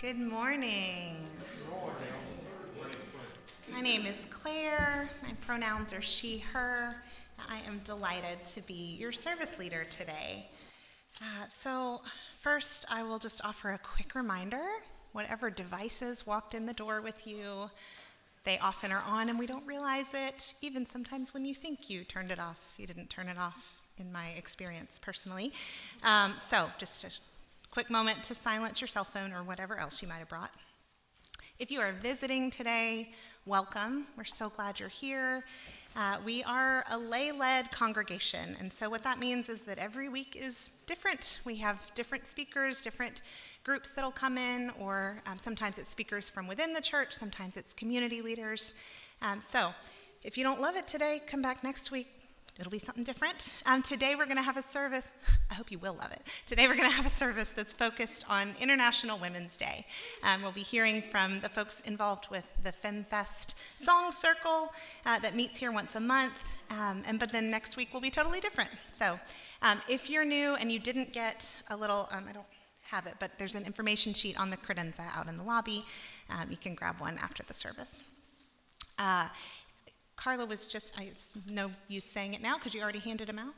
Good morning. My name is Claire. My pronouns are she, her. I am delighted to be your service leader today. So first, I will just offer a quick reminder. Whatever devices walked in the door with you, they often are on and we don't realize it. Even sometimes when you think you turned it off, you didn't turn it off, in my experience personally. So just a quick moment to silence your cell phone or whatever else you might have brought. If you are visiting today, welcome. We're so glad you're here. We are a lay-led congregation, and so what that means is that every week is different. We have different speakers, different groups that'll come in, or sometimes it's speakers from within the church, sometimes it's community leaders. So if you don't love it today, come back next week. It'll be something different. Today we're going to have a service. I hope you will love it. Today we're going to have a service that's focused on International Women's Day. We'll be hearing from the folks involved with the FemFest Song Circle that meets here once a month. But then next week will be totally different. So if you're new and you didn't get a little, I don't have it, but there's an information sheet on the credenza out in the lobby. You can grab one after the service. Carla was just, it's no use saying it now because you already handed them out.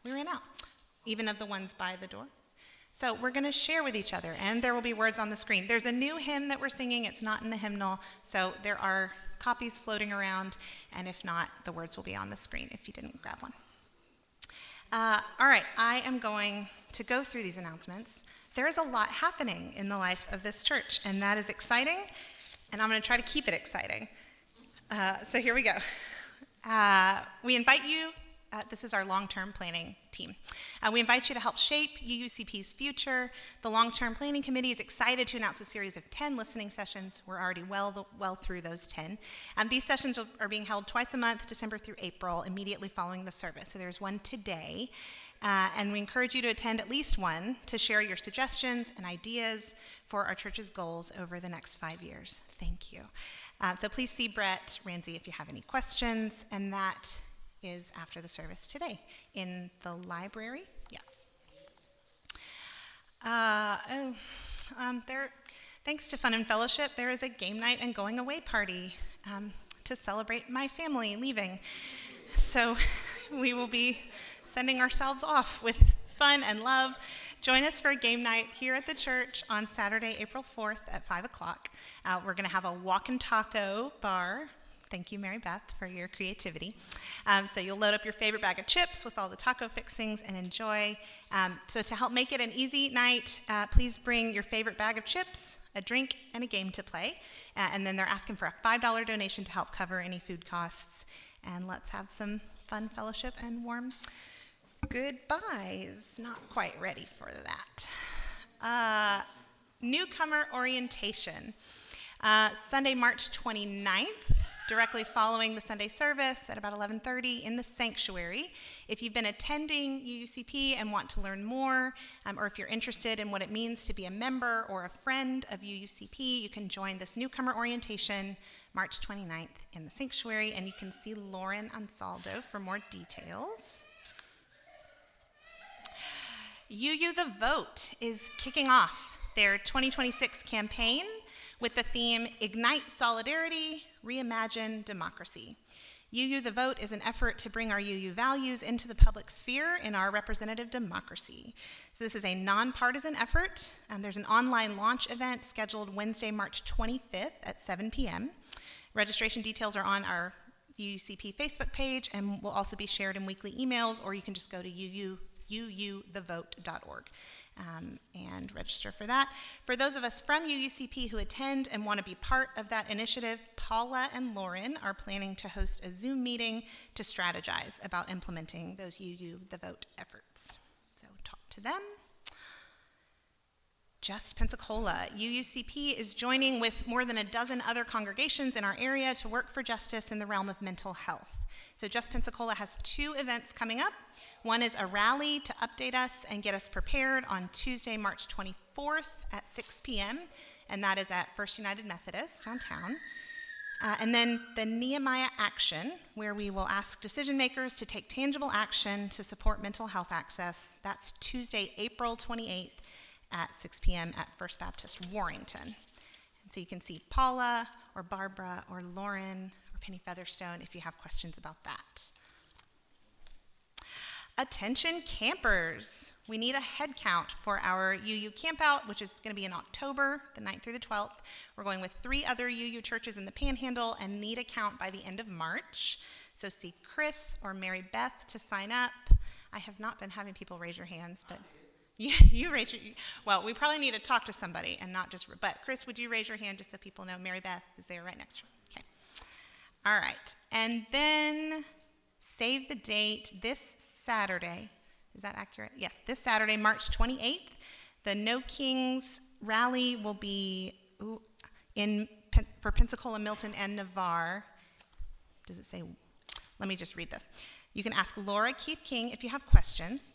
We ran out. Even of the ones by the door. So we're going to share with each other, and there will be words on the screen. There's a new hymn that we're singing. It's not in the hymnal, so there are copies floating around, and if not, the words will be on the screen if you didn't grab one. All right, I am going to go through these announcements. There is a lot happening in the life of this church, and that is exciting, and I'm going to try to keep it exciting. So here we go. We invite you, this is our long-term planning team. We invite you to help shape UUCP's future. The long-term planning committee is excited to announce a series of 10 listening sessions. We're already well through those 10. These sessions are being held twice a month, December through April, immediately following the service. So there's one today. And we encourage you to attend at least one to share your suggestions and ideas for our church's goals over the next 5 years. Thank you. So please see Brett Ramsey if you have any questions, and that is after the service today in the library. Yes. Thanks to Fun and Fellowship, there is a game night and going away party to celebrate my family leaving. So we will be sending ourselves off with fun and love. Join us for a game night here at the church on Saturday, April 4th at 5 o'clock. We're going to have a walk and taco bar. Thank you, Mary Beth, for your creativity. So you'll load up your favorite bag of chips with all the taco fixings and enjoy. So to help make it an easy night, please bring your favorite bag of chips, a drink, and a game to play. And then they're asking for a $5 donation to help cover any food costs. And let's have some fun fellowship and warm goodbyes. Not quite ready for that. Newcomer orientation. Sunday, March 29th, directly following the Sunday service at about 11:30 in the sanctuary. If you've been attending UUCP and want to learn more, or if you're interested in what it means to be a member or a friend of UUCP, you can join this newcomer orientation March 29th in the sanctuary, and you can see Lauren Ansaldo for more details. UU The Vote is kicking off their 2026 campaign with the theme Ignite Solidarity, Reimagine Democracy. UU The Vote is an effort to bring our UU values into the public sphere in our representative democracy. So this is a nonpartisan effort. There's an online launch event scheduled Wednesday, March 25th at 7 p.m. Registration details are on our UUCP Facebook page and will also be shared in weekly emails, or you can just go to uuthevote.org and register for that. For those of us from UUCP who attend and want to be part of that initiative, Paula and Lauren are planning to host a Zoom meeting to strategize about implementing those UU The Vote efforts. So talk to them. Just Pensacola. UUCP is joining with more than a dozen other congregations in our area to work for justice in the realm of mental health. So Just Pensacola has 2 events coming up. One is a rally to update us and get us prepared on Tuesday, March 24th at 6 p.m., and that is at First United Methodist downtown. And then the Nehemiah Action, where we will ask decision makers to take tangible action to support mental health access. That's Tuesday, April 28th at 6 p.m. at First Baptist Warrington. And so you can see Paula or Barbara or Lauren or Penny Featherstone if you have questions about that. Attention campers. We need a head count for our UU campout, which is going to be in October, the 9th through the 12th. We're going with 3 other UU churches in the Panhandle and need a count by the end of March. So see Chris or Mary Beth to sign up. I have not been having people raise your hands, but you raise your, well, we probably need to talk to somebody and not just, but Chris, would you raise your hand just so people know? Mary Beth is there right next to her. Okay. All right. And then save the date this Saturday. Is that accurate? Yes, this Saturday, March 28th. The No Kings rally will be for Pensacola, Milton, and Navarre. Does it say? Let me just read this. You can ask Laura Keith King if you have questions.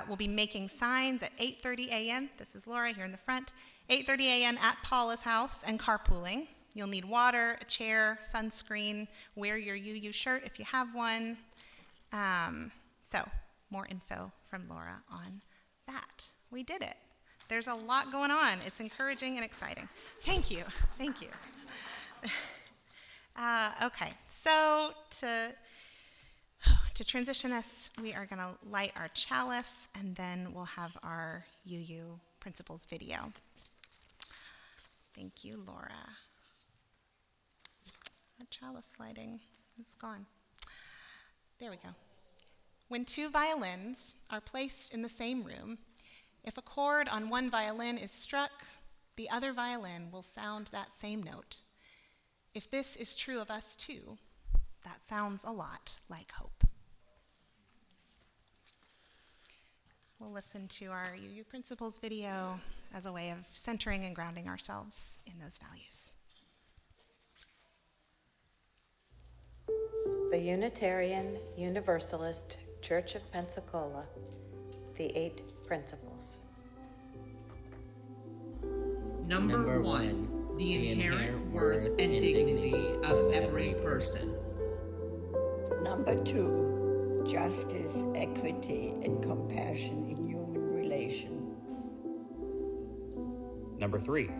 We'll be making signs at 8:30 a.m. This is Laura here in the front. 8:30 a.m. at Paula's house and carpooling. You'll need water, a chair, sunscreen, wear your UU shirt if you have one. So more info from Laura on that. We did it. There's a lot going on. It's encouraging and exciting. Thank you. Thank you. Okay, so to transition us, we are going to light our chalice, and then we'll have our UU principals video. Thank you, Laura. Our chalice lighting is gone. There we go. When 2 violins are placed in the same room, if a chord on one violin is struck, the other violin will sound that same note. If this is true of us too, that sounds a lot like hope. We'll listen to our UU Principles video as a way of centering and grounding ourselves in those values. The Unitarian Universalist Church of Pensacola, the 8 Principles. Number 1, the inherent worth and dignity of every person. Number 2, justice, equity, and compassion in human relation. Number 3,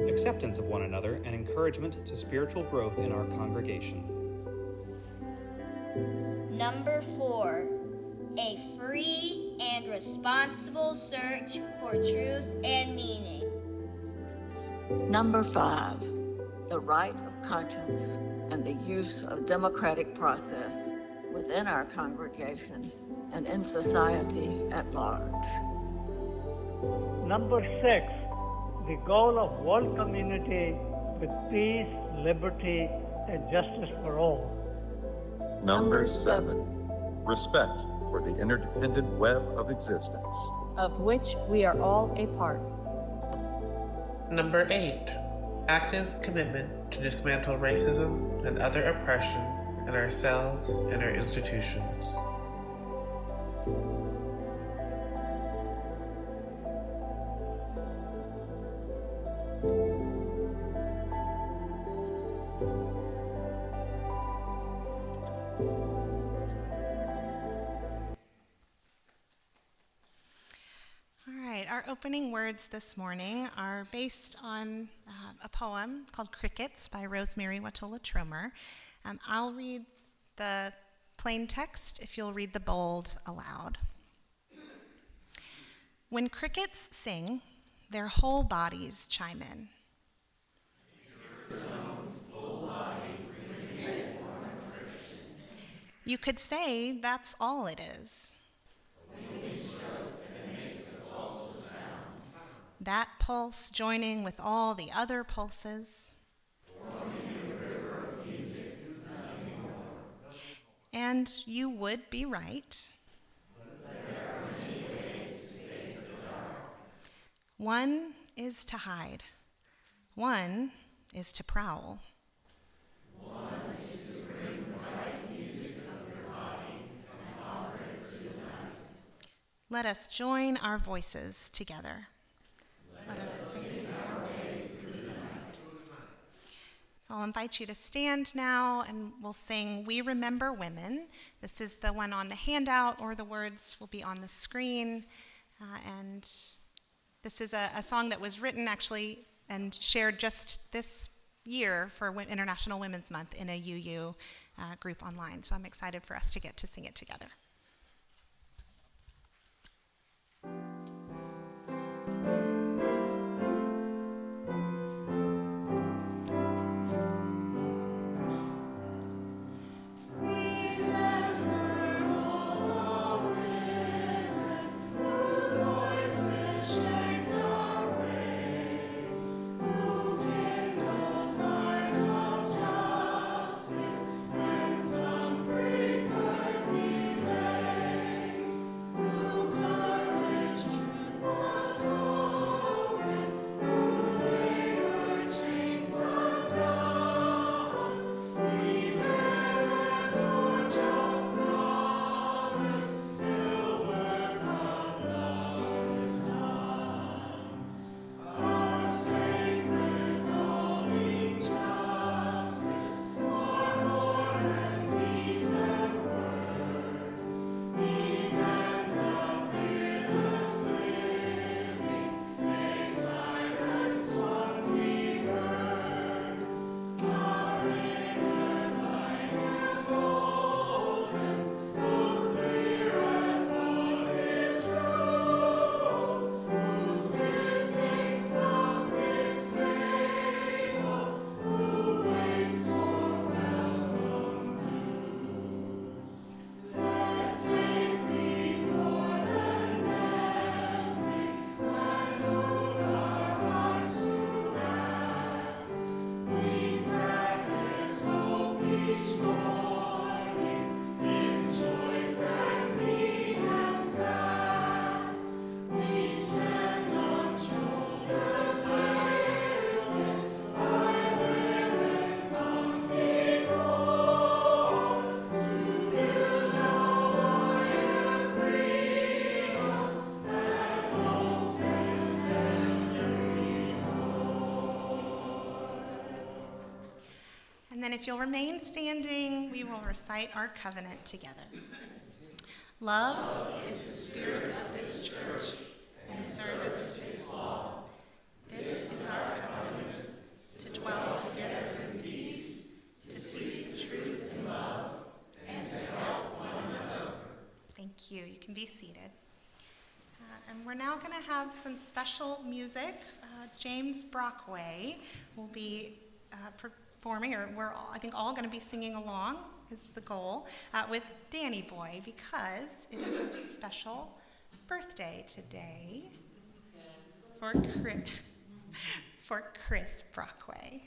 acceptance of one another and encouragement to spiritual growth in our congregation. Number 4, a free and responsible search for truth and meaning. Number 5, the right of conscience and the use of democratic process within our congregation and in society at large. Number 6, the goal of world community with peace, liberty, and justice for all. Number 7, respect for the interdependent web of existence, of which we are all a part. Number 8, active commitment to dismantle racism and other oppression in ourselves and our institutions. Our opening words this morning are based on a poem called Crickets by Rosemary Watola Tromer. I'll read the plain text if you'll read the bold aloud. When crickets sing, their whole bodies chime in. You could say that's all it is. That pulse joining with all the other pulses. And you would be right. One is to hide. One is to prowl. One is to bring the bright music of your body and offer it to the night. Let us join our voices together. Let us sing our way through the night. So I'll invite you to stand now and we'll sing We Remember Women. This is the one on the handout, or the words will be on the screen. And This is a song that was written actually and shared just this year for International Women's Month in a UU group online. So I'm excited for us to get to sing it together. And then if you'll remain standing, we will recite our covenant together. Love is the spirit of this church, and service is all. This is our covenant, to dwell together in peace, to seek truth and love, and to help one another. Thank you. You can be seated. And we're now going to have some special music. James Brockway will be performing, or we're all, I think, all going to be singing along is the goal, with Danny Boy, because it is a special birthday today for Chris Brockway.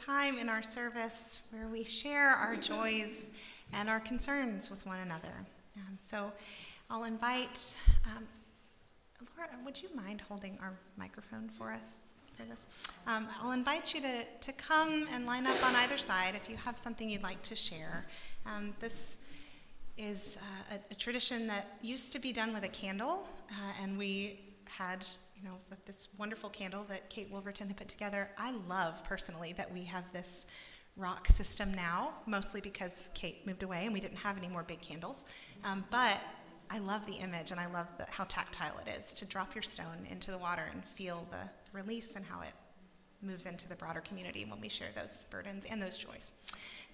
time in our service where we share our joys and our concerns with one another. So I'll invite, Laura, would you mind holding our microphone for us for this? I'll invite you to come and line up on either side if you have something you'd like to share. This is a tradition that used to be done with a candle, and we had, this wonderful candle that Kate Wolverton had put together. I love personally that we have this rock system now, mostly because Kate moved away and we didn't have any more big candles. But I love the image, and I love how tactile it is to drop your stone into the water and feel the release and how it moves into the broader community when we share those burdens and those joys.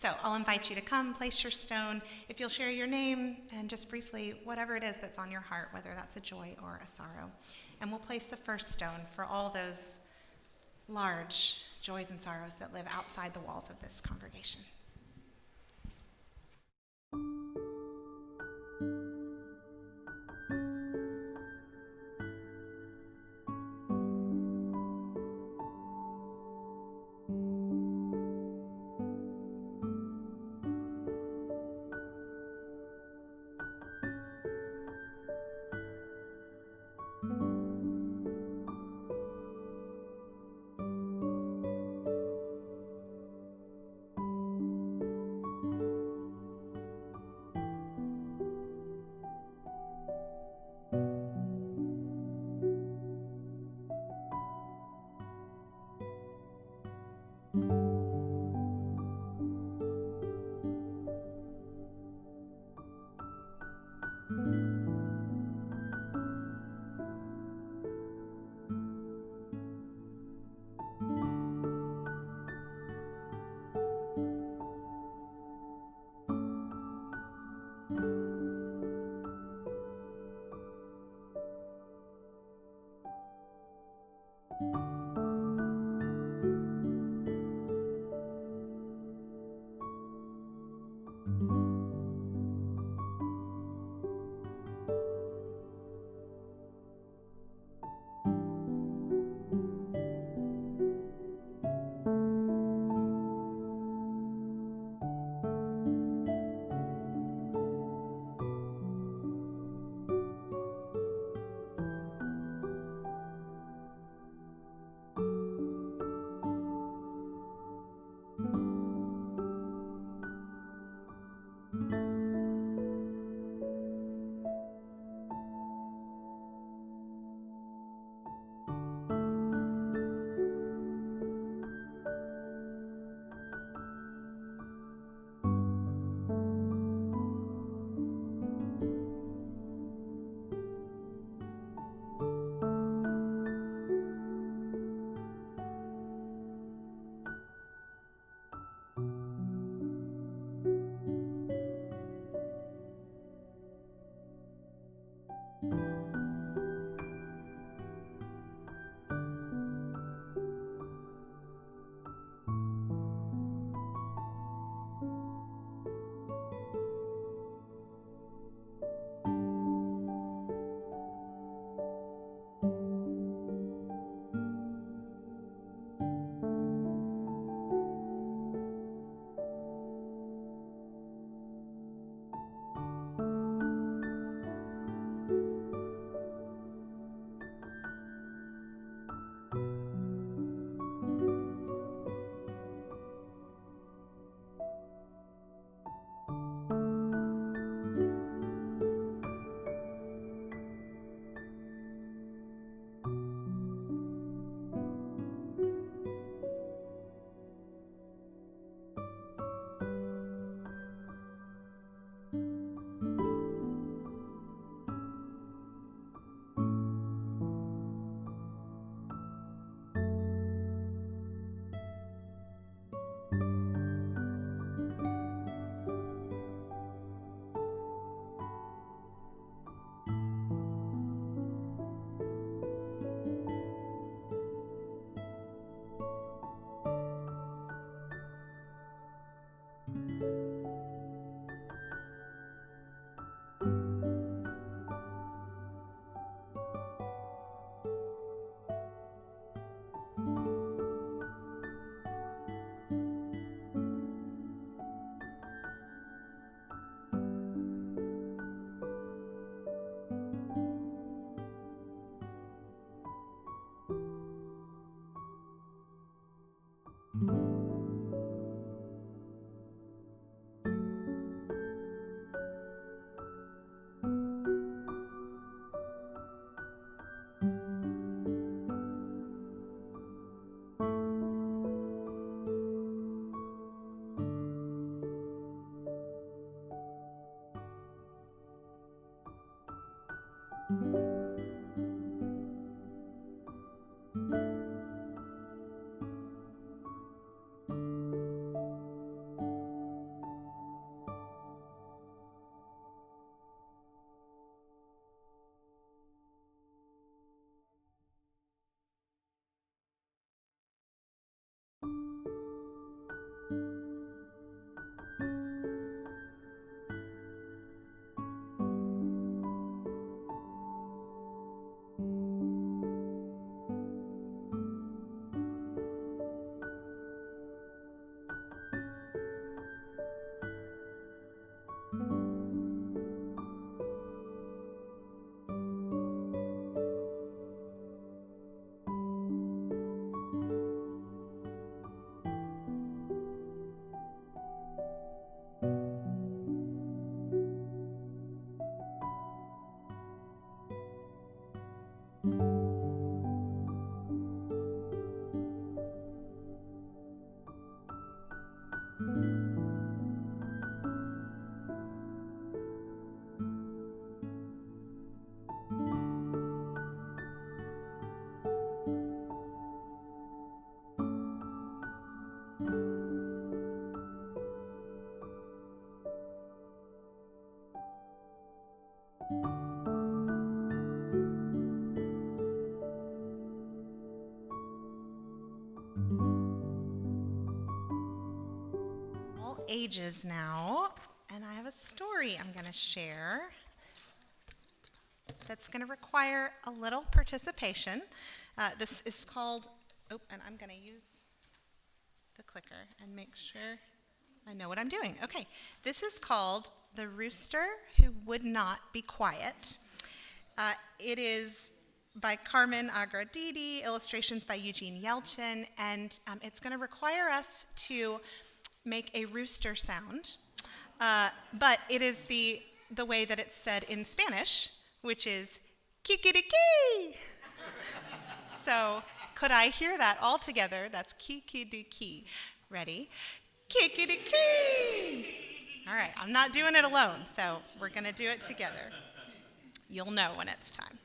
So I'll invite you to come, place your stone. If you'll share your name and just briefly whatever it is that's on your heart, whether that's a joy or a sorrow. And we'll place the first stone for all those large joys and sorrows that live outside the walls of this congregation. Ages now, and I have a story I'm going to share that's going to require a little participation. This is called, and I'm going to use the clicker and make sure I know what I'm doing. Okay, this is called The Rooster Who Would Not Be Quiet. It is by Carmen Agradidi, illustrations by Eugene Yelchin, and it's going to require us to make a rooster sound, but it is the way that it's said in Spanish, which is kikiriki. So could I hear that all together? That's kikiriki. Ready? Kikiriki. All right, I'm not doing it alone, so we're going to do it together. You'll know when it's time.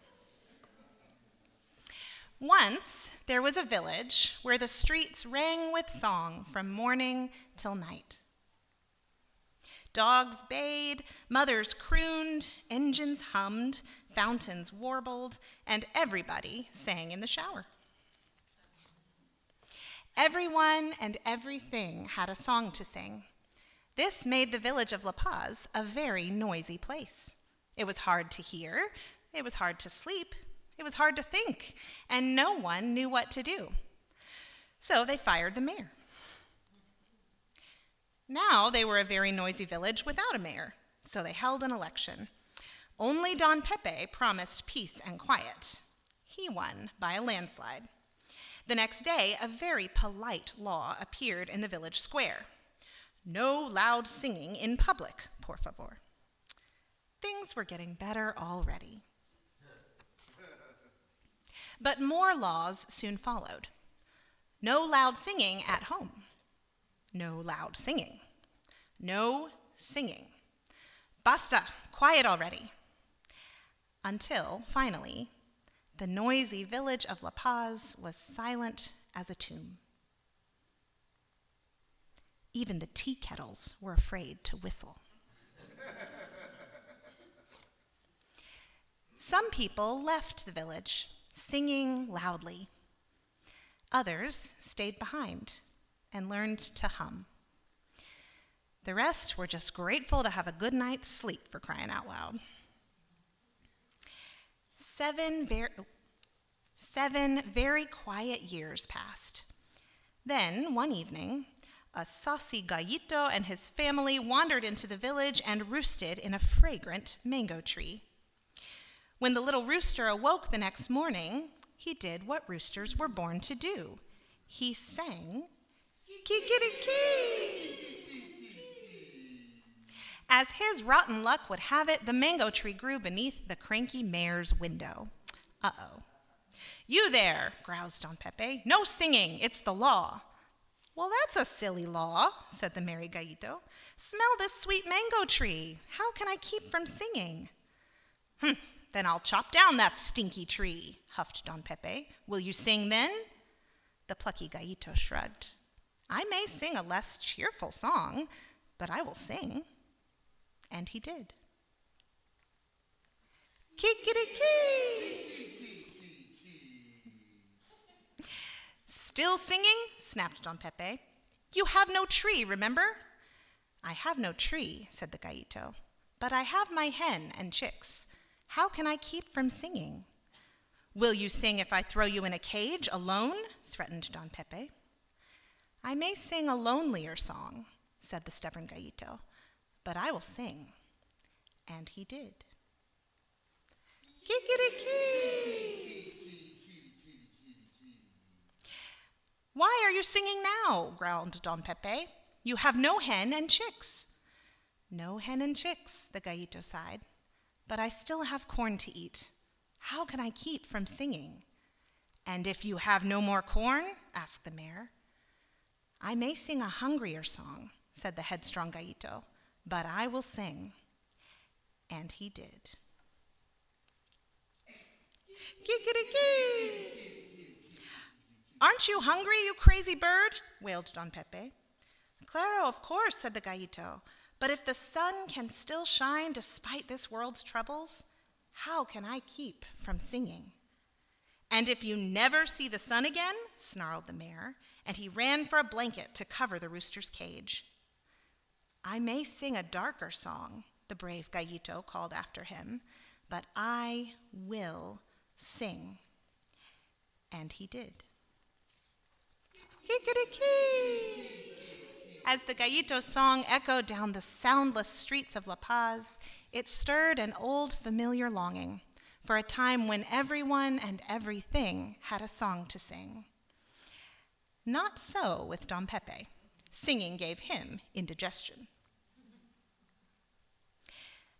Once there was a village where the streets rang with song from morning till night. Dogs bayed, mothers crooned, engines hummed, fountains warbled, and everybody sang in the shower. Everyone and everything had a song to sing. This made the village of La Paz a very noisy place. It was hard to hear, it was hard to sleep, it was hard to think, and no one knew what to do. So they fired the mayor. Now they were a very noisy village without a mayor, so they held an election. Only Don Pepe promised peace and quiet. He won by a landslide. The next day, a very polite law appeared in the village square. No loud singing in public, por favor. Things were getting better already. But more laws soon followed. No loud singing at home. No loud singing. No singing. Basta, quiet already. Until, finally, the noisy village of La Paz was silent as a tomb. Even the tea kettles were afraid to whistle. Some people left the village, singing loudly. Others stayed behind and learned to hum. The rest were just grateful to have a good night's sleep, for crying out loud. 7 very quiet years passed. Then, one evening, a saucy gallito and his family wandered into the village and roosted in a fragrant mango tree. When the little rooster awoke the next morning, he did what roosters were born to do. He sang Kikiriki. As his rotten luck would have it, the mango tree grew beneath the cranky mayor's window. Uh-oh. You there, groused Don Pepe. No singing, it's the law. Well, that's a silly law, said the merry Gallito. Smell this sweet mango tree. How can I keep from singing? Then I'll chop down that stinky tree, huffed Don Pepe. Will you sing then? The plucky Gallito shrugged. I may sing a less cheerful song, but I will sing. And he did. Kikiriki! Still singing? Snapped Don Pepe. You have no tree, remember? I have no tree, said the Gallito, but I have my hen and chicks. How can I keep from singing? Will you sing if I throw you in a cage alone? Threatened Don Pepe. I may sing a lonelier song, said the stubborn Gallito, but I will sing. And he did. Kikiriki! Why are you singing now? Growled Don Pepe. You have no hen and chicks. No hen and chicks, the Gallito sighed, but I still have corn to eat. How can I keep from singing? And if you have no more corn? Asked the mayor. I may sing a hungrier song, said the headstrong Gallito, but I will sing. And he did. Kikiriki! Aren't you hungry, you crazy bird? Wailed Don Pepe. Claro, of course, said the Gallito, but if the sun can still shine despite this world's troubles, how can I keep from singing? And if you never see the sun again, snarled the mayor, and he ran for a blanket to cover the rooster's cage. I may sing a darker song, the brave Gallito called after him, but I will sing. And he did. Kikiriki! As the Gallito's song echoed down the soundless streets of La Paz, it stirred an old familiar longing for a time when everyone and everything had a song to sing. Not so with Don Pepe. Singing gave him indigestion.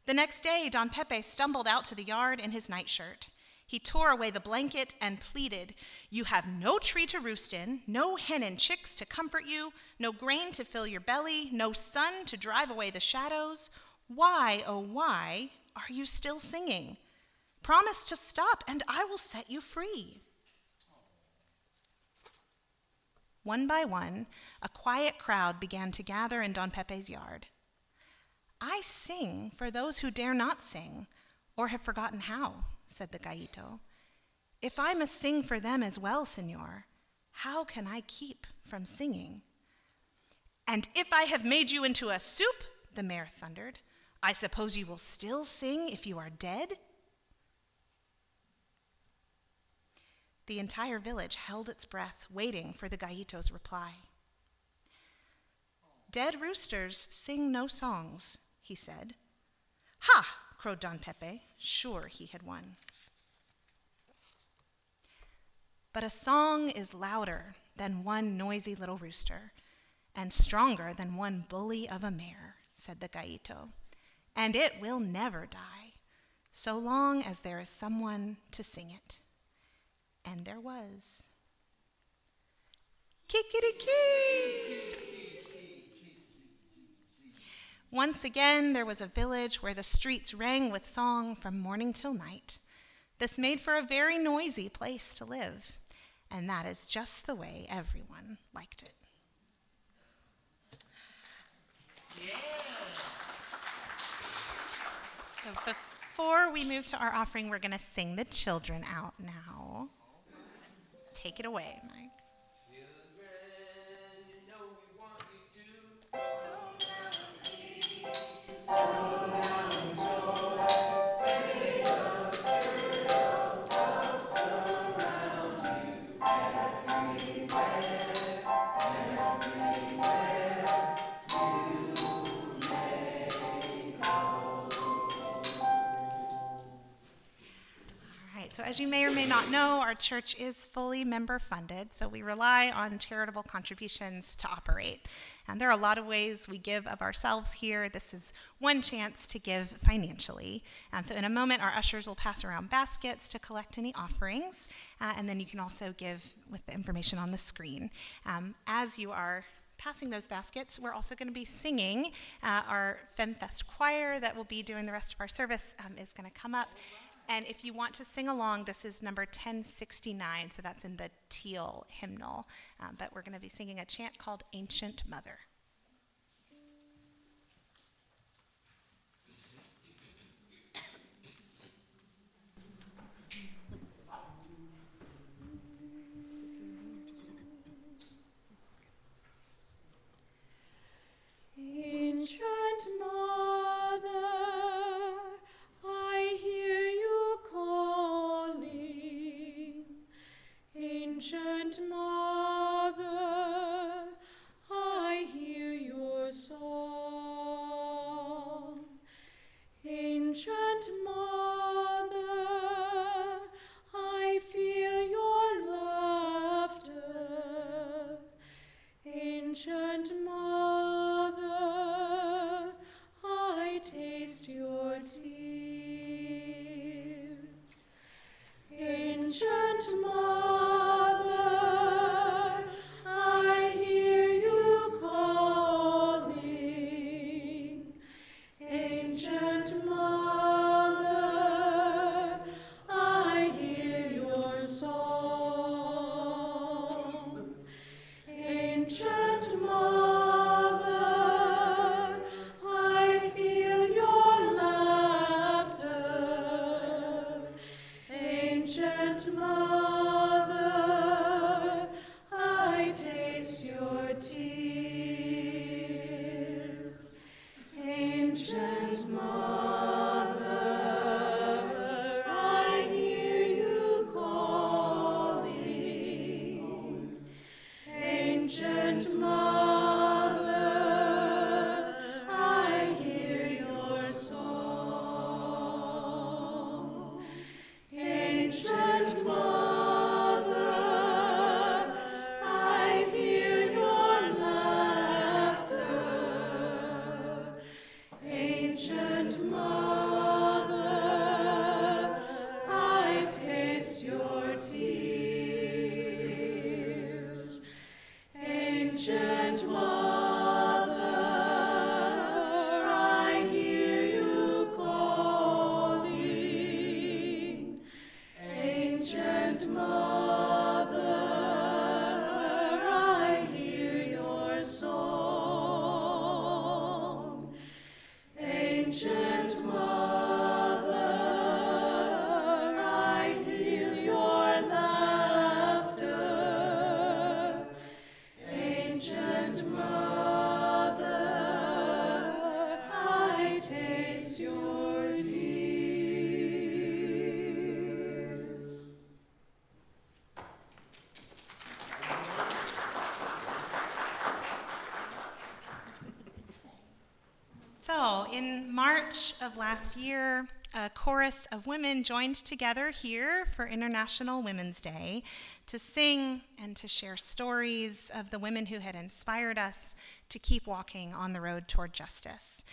The next day, Don Pepe stumbled out to the yard in his nightshirt. He tore away the blanket and pleaded, "You have no tree to roost in, no hen and chicks to comfort you, no grain to fill your belly, no sun to drive away the shadows. Why, oh why, are you still singing? Promise to stop and I will set you free." One by one, a quiet crowd began to gather in Don Pepe's yard. I sing for those who dare not sing or have forgotten how, said the Gallito. If I must sing for them as well, senor, how can I keep from singing? And if I have made you into a soup, the mayor thundered, I suppose you will still sing if you are dead? The entire village held its breath, waiting for the Gallito's reply. Dead roosters sing no songs, he said. Ha! Crowed Don Pepe, sure he had won. But a song is louder than one noisy little rooster, and stronger than one bully of a mayor, said the Gallito, and it will never die, so long as there is someone to sing it. And there was. Kikiriki! Once again, there was a village where the streets rang with song from morning till night. This made for a very noisy place to live, and that is just the way everyone liked it. Yeah. So before we move to our offering, we're going to sing the children out now. Take it away, Mike. So as you may or may not know, our church is fully member funded, so we rely on charitable contributions to operate. And there are a lot of ways we give of ourselves here. This is one chance to give financially. So in a moment, our ushers will pass around baskets to collect any offerings, and then you can also give with the information on the screen. As you are passing those baskets, we're also going to be singing. Our FemFest choir that will be doing the rest of our service is going to come up. And if you want to sing along, this is number 1069, so that's in the teal hymnal. But we're going to be singing a chant called Ancient Mother. Ancient Mother, I hear you calling. Ancient Mother, I hear your song. Ancient Mother, I feel your laughter. Ancient Mother, I taste your tears. Ancient Mother, I hear you calling. Ancient Mother, I hear your song. Ancient Mother, I feel your laughter. Ancient Mother, I taste your tears. Ancient Mother, I hear you calling. Ancient Mother, I hear your song. Ancient Mother, I feel your laughter. Ancient Mother, I taste your tears. Ancient Mother, I hear you calling. Ancient Mother, I hear your song. Ancient Mother, I feel your laughter. Ancient Mother, I taste your tears. So, in March of last year, a chorus of women joined together here for International Women's Day to sing and to share stories of the women who had inspired us to keep walking on the road toward justice.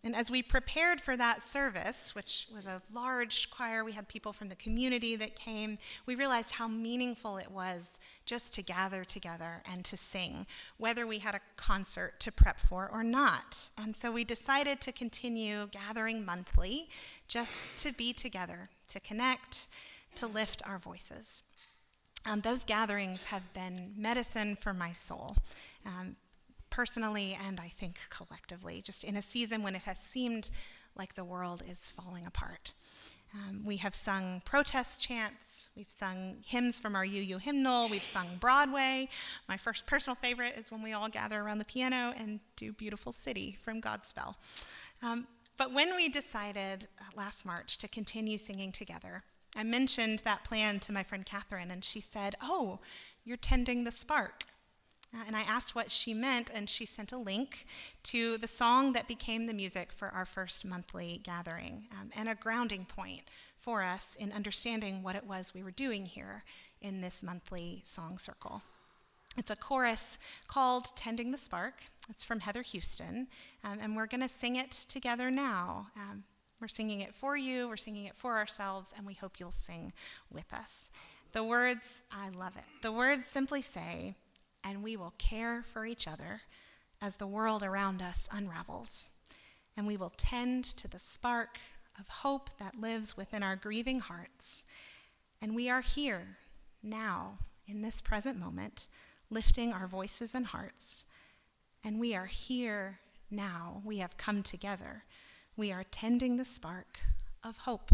And as we prepared for that service, which was a large choir, we had people from the community that came, we realized how meaningful it was just to gather together and to sing, whether we had a concert to prep for or not. And so we decided to continue gathering monthly just to be together, to connect, to lift our voices. Those gatherings have been medicine for my soul. Personally, and I think collectively, just in a season when it has seemed like the world is falling apart. We have sung protest chants, we've sung hymns from our UU hymnal, we've sung Broadway. My first personal favorite is when we all gather around the piano and do Beautiful City from Godspell. But when we decided last March to continue singing together, I mentioned that plan to my friend Catherine, and she said, "Oh, you're tending the spark." And I asked what she meant, and she sent a link to the song that became the music for our first monthly gathering, and a grounding point for us in understanding what it was we were doing here in this monthly song circle. It's a chorus called Tending the Spark. It's from Heather Houston, and we're going to sing it together now. We're singing it for you, we're singing it for ourselves, and we hope you'll sing with us. The words, I love it. The words simply say, "And we will care for each other as the world around us unravels. And we will tend to the spark of hope that lives within our grieving hearts. And we are here now in this present moment, lifting our voices and hearts. And we are here now. We have come together. We are tending the spark of hope.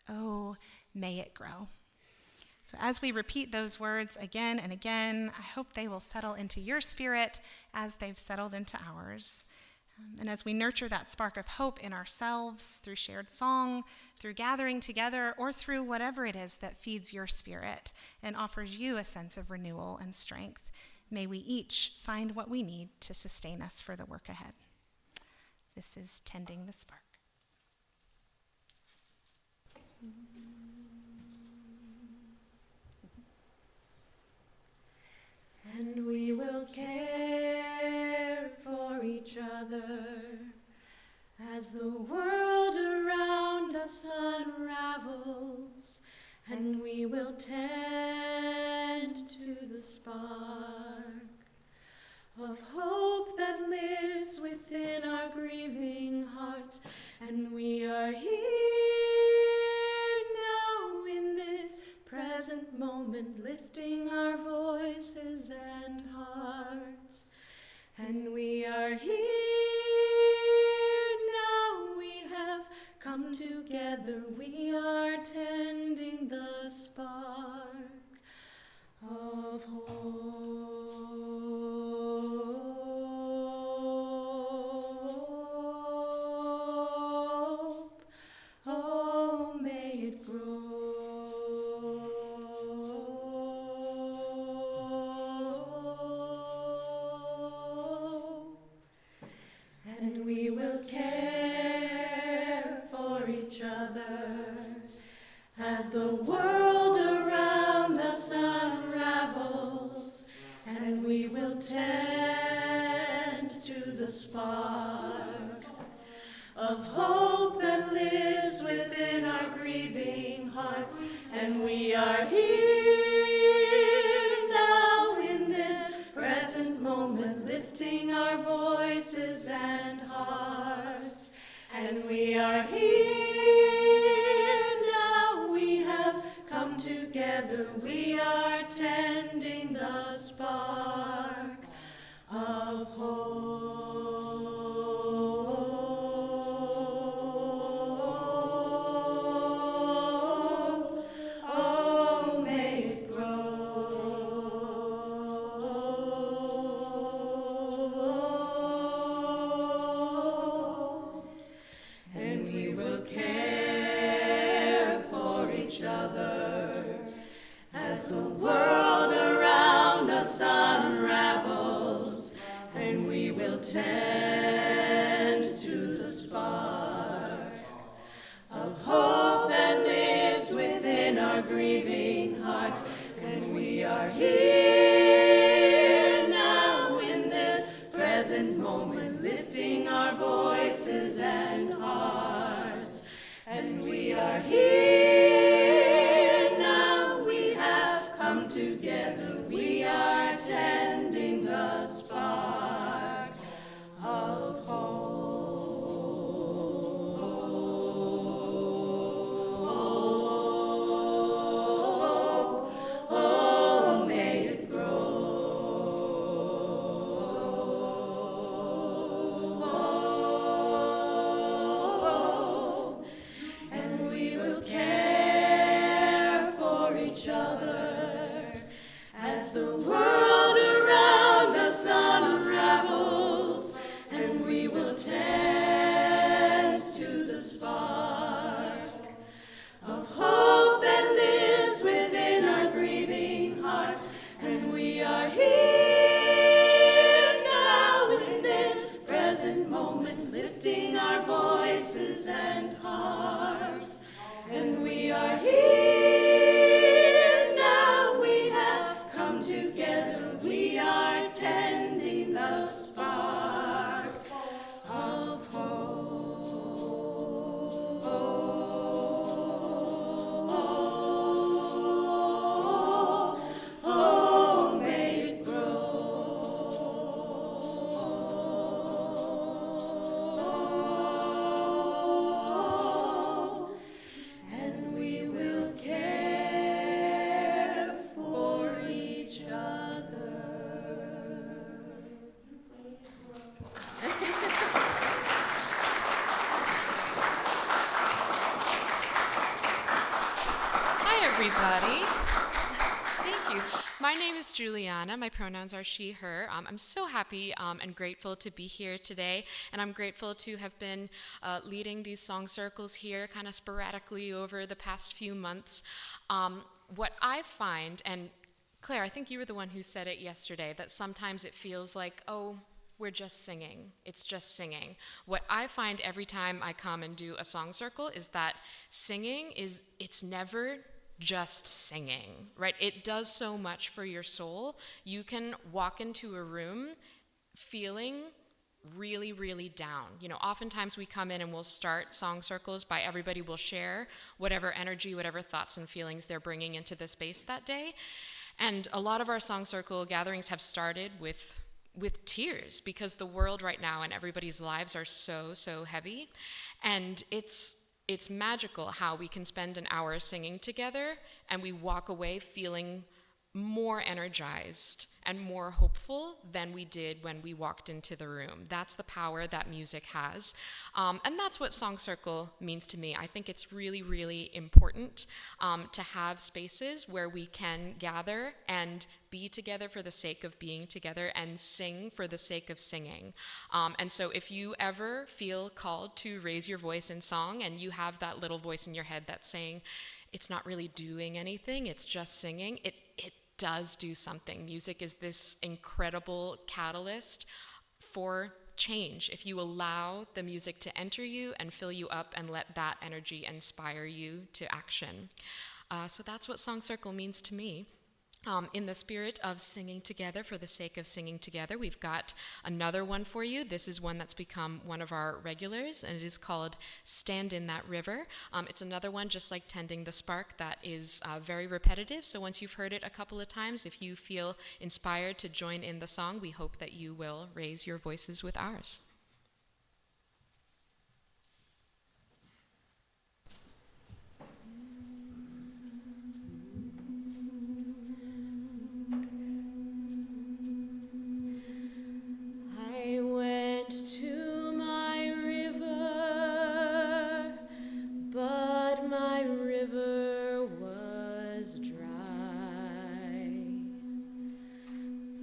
Oh, may it grow." So as we repeat those words again and again, I hope they will settle into your spirit as they've settled into ours. And as we nurture that spark of hope in ourselves through shared song, through gathering together, or through whatever it is that feeds your spirit and offers you a sense of renewal and strength, may we each find what we need to sustain us for the work ahead. This is Tending the Spark. And we will care for each other as the world around us unravels, and we will tend to the spark of hope that lives within our grieving hearts. And we are here now in this present moment, lifting our voices and hearts. And we are here now, we have come together, we are tending the spark of hope. Oh, may it grow. And we will care for each other as the world around us unravels, and we will tend to the spark of hope that lives within our grieving hearts. And we are here now in this present moment, lifting our voices and hearts. And we are here now, we have come together, we are tending the spark of hope. Oh, may it grow. And we will care for each other as the world around us unravels, and we will tend to the spark of hope that lives within our grieving hearts. And we are here now in this present moment, lifting our voices and hearts. And we are here now, we have come together, we are tending the spark of hope. Oh, may it grow. And we will care for each other as the world around us unravels, and we will tend to the spark of hope that lives within our grieving hearts. And we are here now in this present moment, lifting our voices and hearts. And we are here now, we have come together, we are tending the spark of hope. Oh, may it grow, and we will care for each other. Hi, everybody. Thank you. My name is Juliana. My pronouns are she, her. I'm so happy and grateful to be here today, and I'm grateful to have been leading these song circles here kind of sporadically over the past few months. What I find, and Claire, I think you were the one who said it yesterday, that sometimes it feels like, oh, we're just singing. It's just singing. What I find every time I come and do a song circle is that singing it's never just singing, right? It does so much for your soul. You can walk into a room feeling really, really down. You know, oftentimes we come in and we'll start song circles by everybody will share whatever energy, whatever thoughts and feelings they're bringing into the space that day. And a lot of our song circle gatherings have started with tears, because the world right now and everybody's lives are so heavy. And it's magical how we can spend an hour singing together and we walk away feeling more energized and more hopeful than we did when we walked into the room. That's the power that music has. And that's what Song Circle means to me. I think it's really, really important to have spaces where we can gather and be together for the sake of being together and sing for the sake of singing. And so if you ever feel called to raise your voice in song and you have that little voice in your head that's saying, it's not really doing anything, it's just singing, it does do something. Music is this incredible catalyst for change if you allow the music to enter you and fill you up and let that energy inspire you to action. So that's what Song Circle means to me. In the spirit of singing together for the sake of singing together, we've got another one for you. This is one that's become one of our regulars, and it is called Stand in That River. It's another one, just like Tending the Spark, that is very repetitive. So once you've heard it a couple of times, if you feel inspired to join in the song, we hope that you will raise your voices with ours. I went to my river, but my river was dry.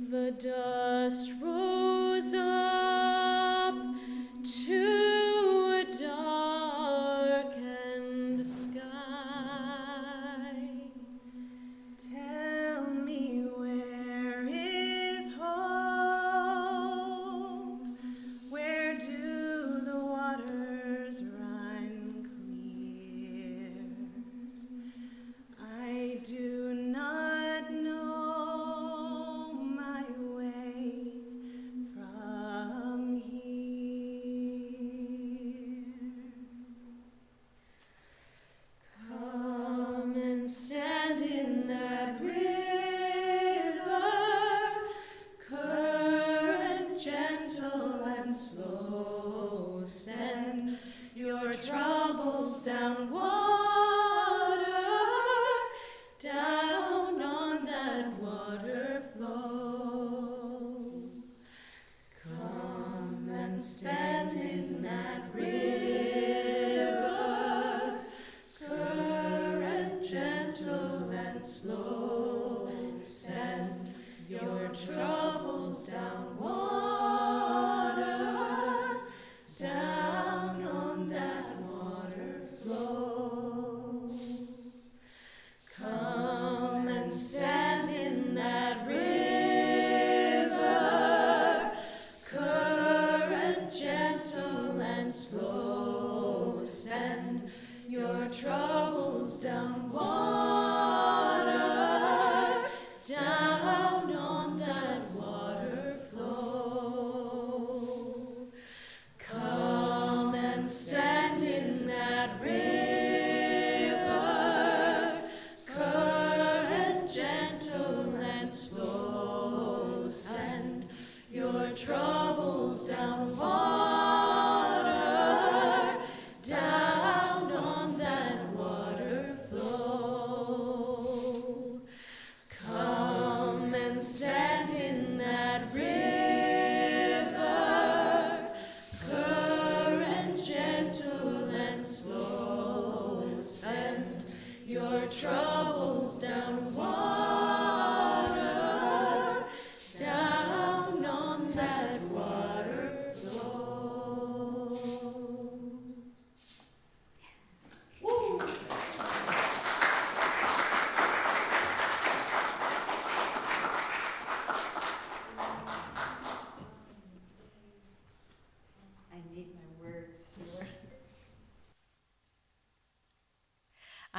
The dust rose up to a darkened sky. Tell me, where is hope? Where do the waters run clear? I do not know my way from here. Come and stand in that river, current gentle and slow. Send your troubles down down on that water flow. Come and stand in that river, current gentle and slow. Send your troubles down down on that water flow. Come and stand in that river, current gentle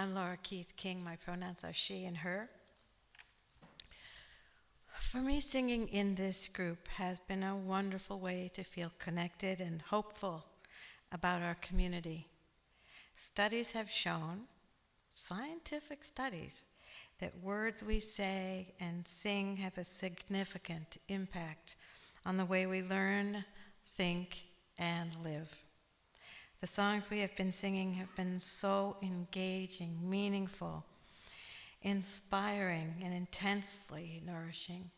I'm Laura Keith King. My pronouns are she and her. For me, singing in this group has been a wonderful way to feel connected and hopeful about our community. Studies have shown, scientific studies, that words we say and sing have a significant impact on the way we learn, think, and live. The songs we have been singing have been so engaging, meaningful, inspiring, and intensely nourishing.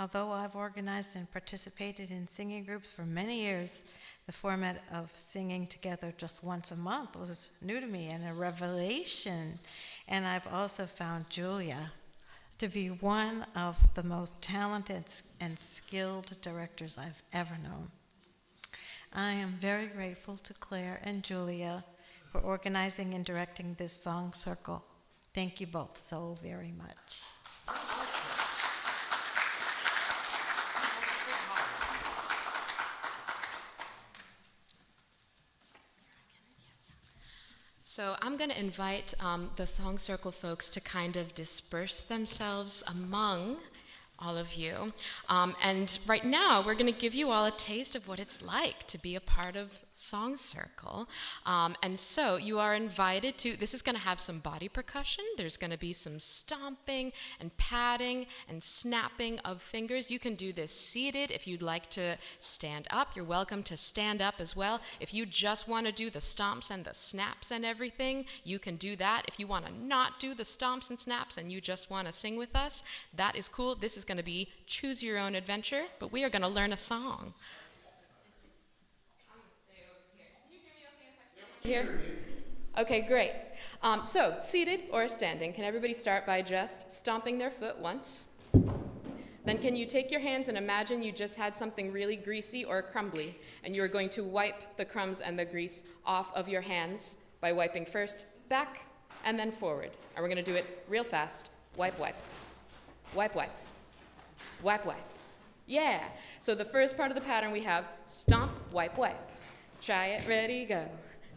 Although I've organized and participated in singing groups for many years, the format of singing together just once a month was new to me and a revelation. And I've also found Julia to be one of the most talented and skilled directors I've ever known. I am very grateful to Claire and Julia for organizing and directing this Song Circle. Thank you both so very much. So I'm going to invite the Song Circle folks to kind of disperse themselves among all of you. And right now, we're going to give you all a taste of what it's like to be a part of Song Circle. And so you are invited to, this is going to have some body percussion. There's going to be some stomping and patting and snapping of fingers. You can do this seated. If you'd like to stand up, you're welcome to stand up as well. If you just want to do the stomps and the snaps and everything, you can do that. If you want to not do the stomps and snaps and you just want to sing with us, that is cool. This is going to be choose your own adventure, but we are going to learn a song. Here? Okay, great. So, seated or standing, can everybody start by just stomping their foot once? Then can you take your hands and imagine you just had something really greasy or crumbly, and you're going to wipe the crumbs and the grease off of your hands by wiping first back and then forward. And we're going to do it real fast. Wipe, wipe. Wipe, wipe. Wipe, wipe. Yeah. So the first part of the pattern we have stomp, wipe, wipe. Try it, ready, go.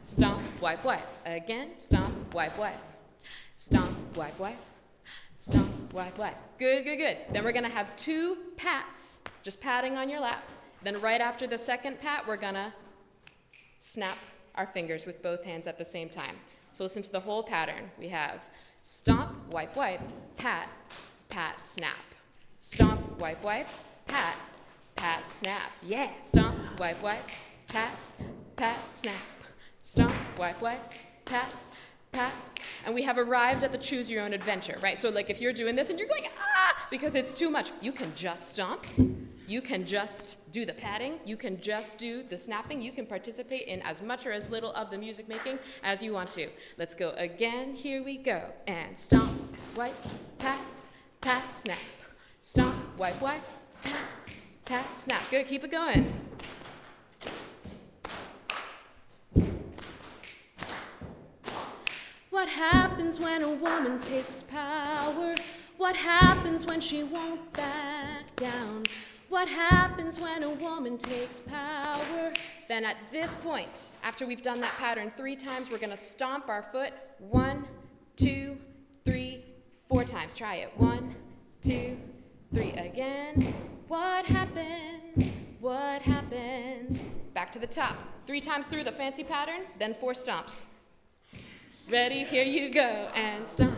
Stomp, wipe, wipe. Again, stomp, wipe, wipe. Stomp, wipe, wipe. Stomp, wipe, wipe. Good, good, good. Then we're going to have 2 pats, just patting on your lap. Then right after the second pat, we're going to snap our fingers with both hands at the same time. So listen to the whole pattern. We have stomp, wipe, wipe, pat, pat, snap. Stomp, wipe, wipe, pat, pat, snap. Yeah. Stomp, wipe, wipe, pat, pat, snap. Stomp, wipe, wipe, pat, pat. And we have arrived at the choose your own adventure, right? So like if you're doing this and you're going, because it's too much, you can just stomp. You can just do the patting. You can just do the snapping. You can participate in as much or as little of the music making as you want to. Let's go again. Here we go. And stomp, wipe, pat, pat, snap. Stomp, wipe, wipe, pat, pat, snap. Good, keep it going. What happens when a woman takes power? What happens when she won't back down? What happens when a woman takes power? Then at this point, after we've done that pattern 3 times, we're gonna stomp our foot 1, 2, 3, 4 times. Try it. 1, 2, 3 again. What happens? What happens? Back to the top. 3 times through the fancy pattern, then 4 stomps. Ready? Here you go. And stomp.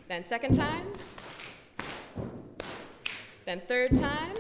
Then second time. Then third time.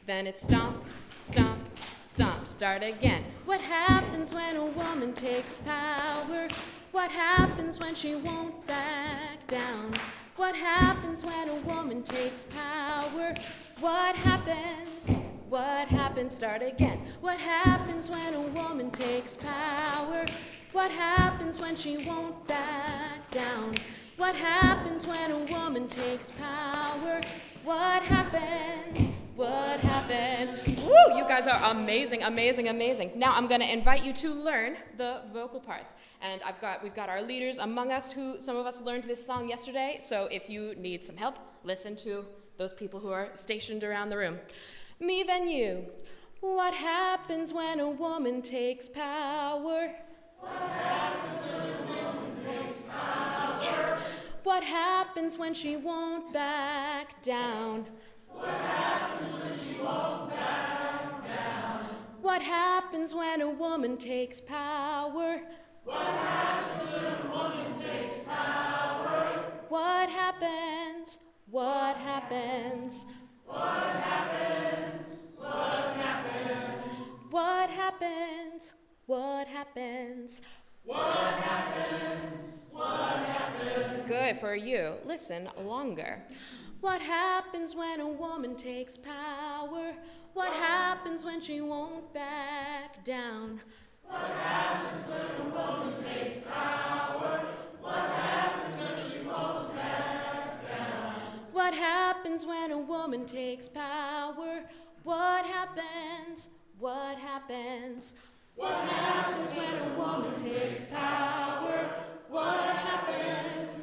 Then it's stomp, stomp, stomp. Start again. What happens when a woman takes power? What happens when she won't back down? What happens when a woman takes power? What happens? What happens? Start again. What happens when a woman takes power? What happens when she won't back down? What happens when a woman takes power? What happens? What happens? Woo! You guys are amazing, amazing, amazing. Now I'm going to invite you to learn the vocal parts. And we've got our leaders among us who, some of us learned this song yesterday. So if you need some help, listen to those people who are stationed around the room. Me then you, What happens when a woman takes power? What happens when a woman takes power? Yeah. What happens when she won't back down? What happens when she won't back down? What happens when a woman takes power? What happens when a woman takes power? What happens? What happens? What happens? What happens? What happens? What happens? What happens? What happens? Good for you. Listen longer. What happens when a woman takes power? What happens when she won't back down? What happens when a woman takes power? What happens when she won't back down? What happens when a woman takes power? What happens? What happens? What happens when a woman takes power? What happens?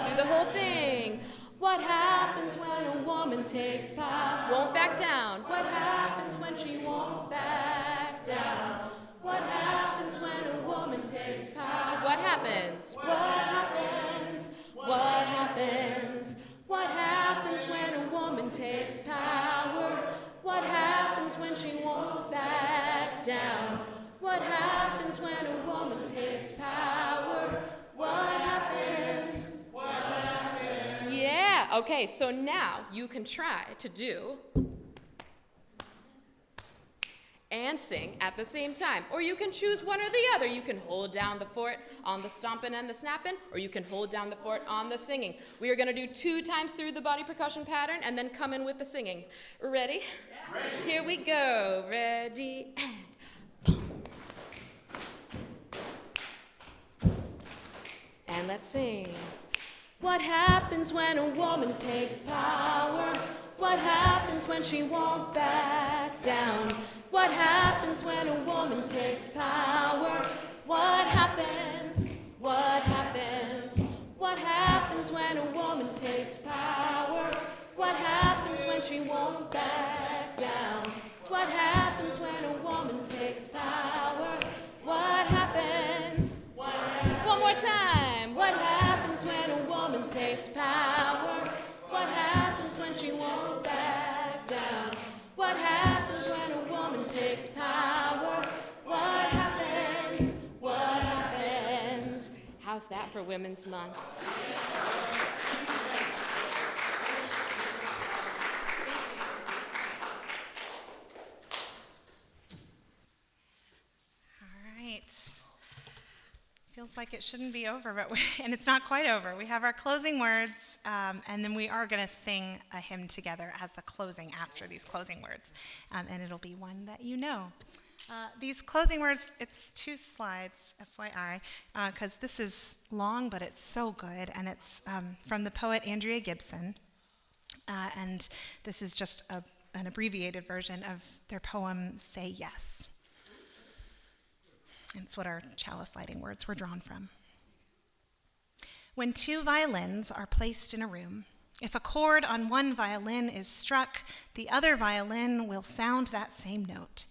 Do the whole thing. What happens when a woman takes power? Won't back down. What happens when she won't back down? What happens when a woman takes power? What happens? What happens? What happens? What happens when a woman takes power? What happens when she won't back down? What happens when a woman takes power? What happens? What happens? Yeah, okay, so now you can try to do and sing at the same time. Or you can choose one or the other. You can hold down the fort on the stomping and the snapping, or you can hold down the fort on the singing. We are gonna do 2 times through the body percussion pattern and then come in with the singing. Ready? Yeah. Ready. Here we go. Ready and boom. And let's sing. What happens when a woman takes power? What happens when she won't back down? What happens when a woman takes power? What happens? What happens? What happens when a woman takes power? What happens when she won't back down? What happens when a woman takes power? What happens? What happens? One more time. What happens when a woman takes power? What happens when she won't back down? What happens when a woman takes power? What happens? What happens? How's that for Women's Month? Feels like it shouldn't be over, and it's not quite over. We have our closing words, and then we are going to sing a hymn together as the closing after these closing words, and it'll be one that you know. These closing words, it's 2 slides, FYI, because this is long, but it's so good, and it's from the poet Andrea Gibson, and this is just an abbreviated version of their poem, Say Yes. And it's what our chalice lighting words were drawn from. When 2 violins are placed in a room, if a chord on one violin is struck, the other violin will sound that same note.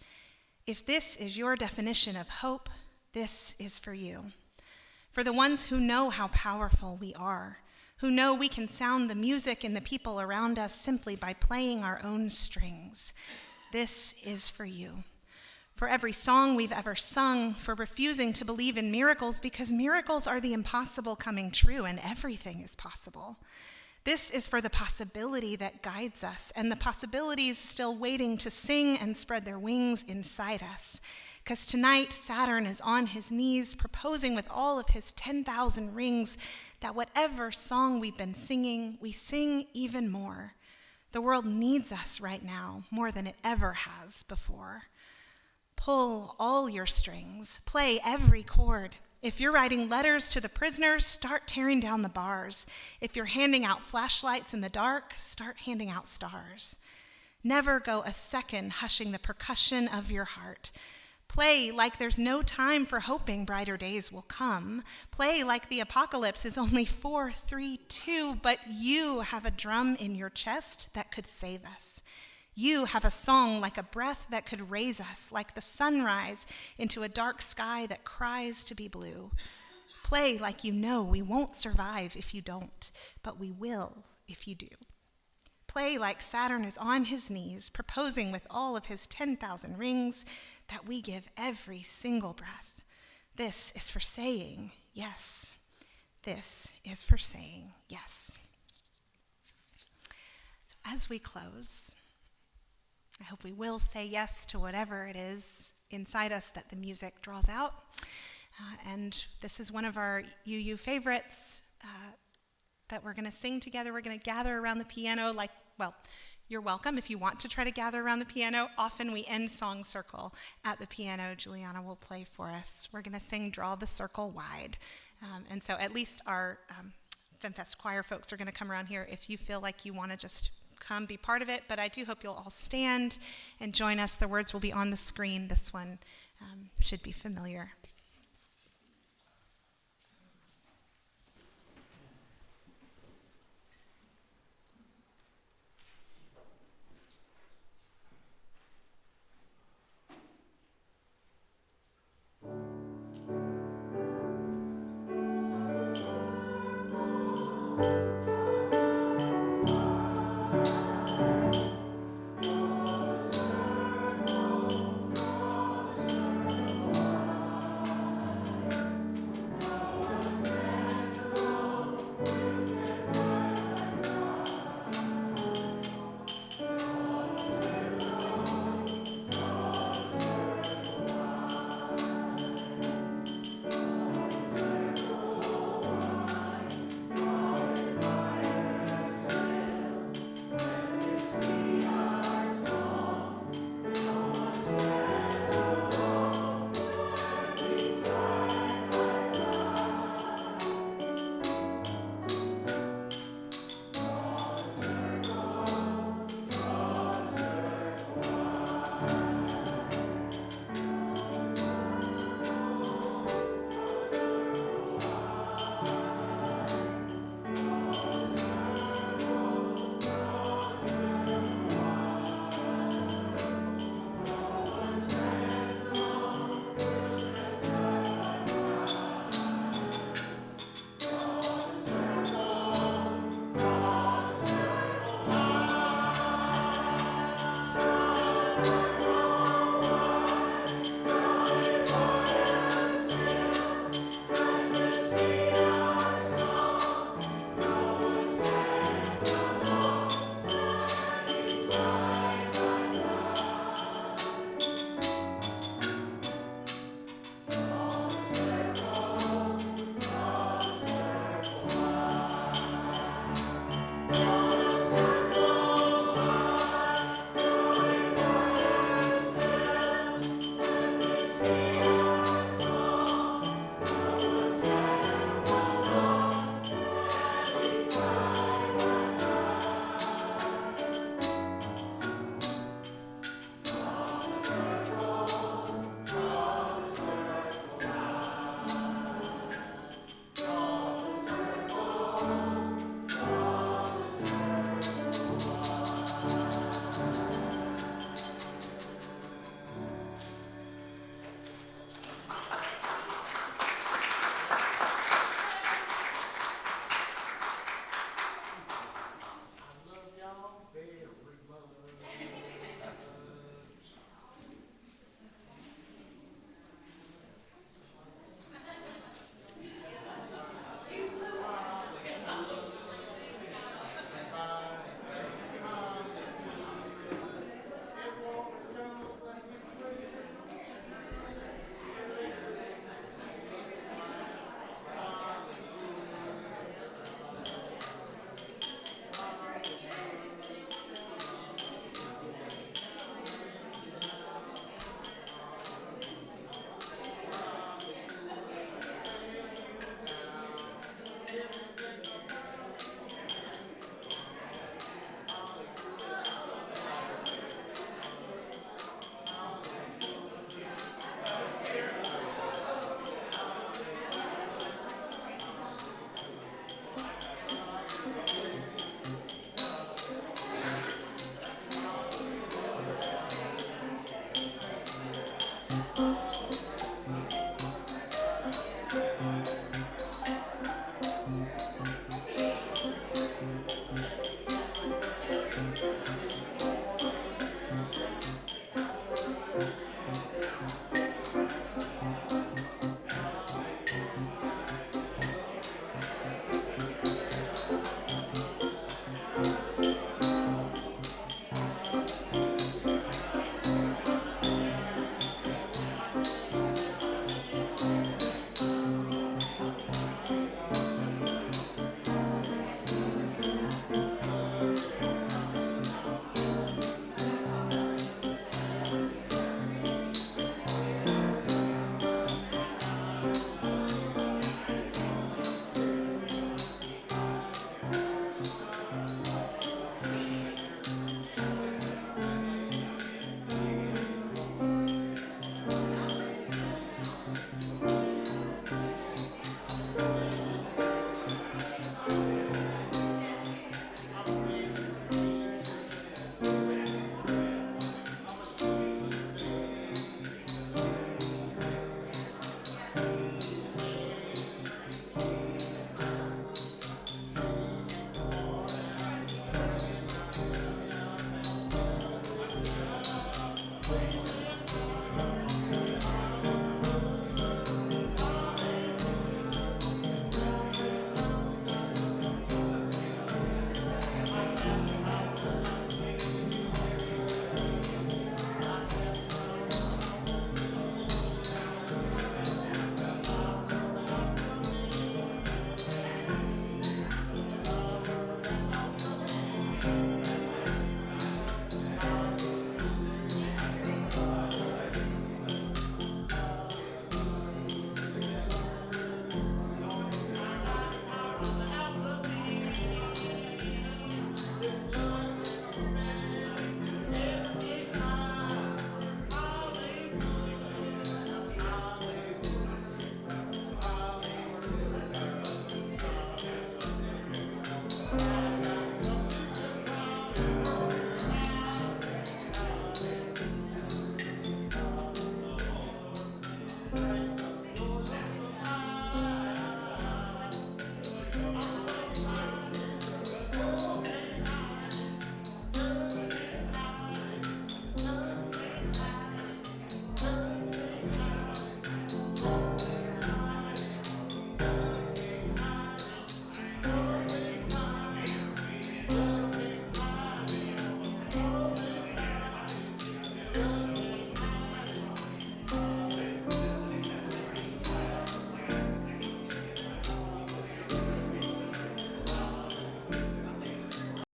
If this is your definition of hope, this is for you. For the ones who know how powerful we are, who know we can sound the music in the people around us simply by playing our own strings, this is for you. For every song we've ever sung, for refusing to believe in miracles because miracles are the impossible coming true and everything is possible. This is for the possibility that guides us and the possibilities still waiting to sing and spread their wings inside us. Because tonight Saturn is on his knees proposing with all of his 10,000 rings that whatever song we've been singing, we sing even more. The world needs us right now more than it ever has before. Pull all your strings, play every chord. If you're writing letters to the prisoners, start tearing down the bars. If you're handing out flashlights in the dark, start handing out stars. Never go a second hushing the percussion of your heart. Play like there's no time for hoping brighter days will come. Play like the apocalypse is only 4, 3, 2, but you have a drum in your chest that could save us. You have a song like a breath that could raise us, like the sunrise into a dark sky that cries to be blue. Play like you know we won't survive if you don't, but we will if you do. Play like Saturn is on his knees, proposing with all of his 10,000 rings that we give every single breath. This is for saying yes. This is for saying yes. So as we close, I hope we will say yes to whatever it is inside us that the music draws out. And this is one of our UU favorites that we're going to sing together. We're going to gather around the piano you're welcome if you want to try to gather around the piano. Often we end Song Circle at the piano. Juliana will play for us. We're going to sing Draw the Circle Wide. And so at least our FemFest choir folks are going to come around here if you feel like you want to just come be part of it. But I do hope you'll all stand and join us. The words will be on the screen. This one should be familiar.